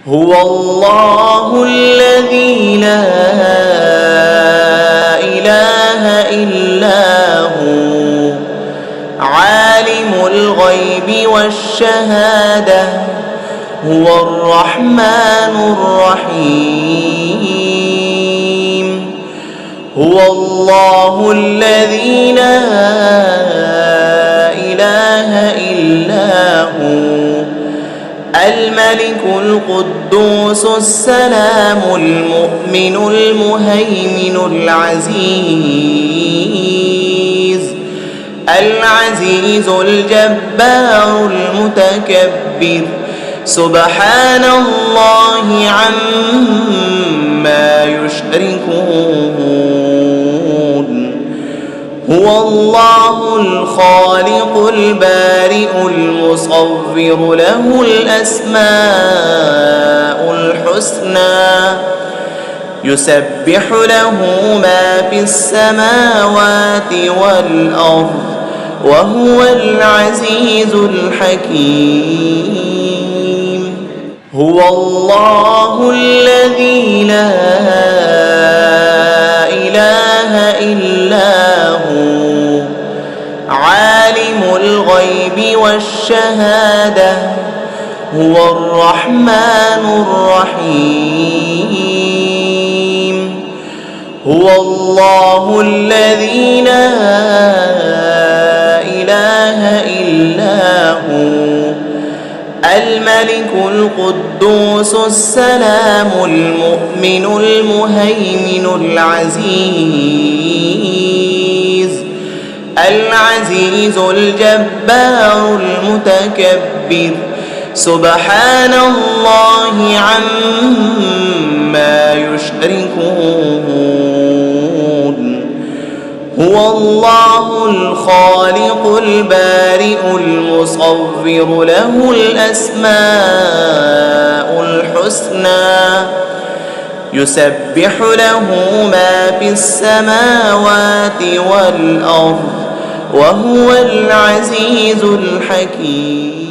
هو الله الذي لا إله إلا هو عالم الغيب والشهادة هو الرحمن الرحيم. هو الله الذي لا إله إلا هو الملك القدوس السلام المؤمن المهيمن العزيز الجبار المتكبر سبحان الله عما يشركون. هو الله الخالق البارئ المصور له الأسماء الحسنى يسبح له ما في السماوات والأرض وهو العزيز الحكيم. هو الله الذي لا إله إلا هو عالم الغيب والشهادة هو الرحمن الرحيم. هو الله الذي لا إله إلا هو الملك القدوس السلام المؤمن المهيمن العزيز الجبار المتكبر سبحان الله عما يشركون. هو الله الخالق البارئ المصور له الأسماء الحسنى يسبح له ما في السماوات والأرض وهو العزيز الحكيم.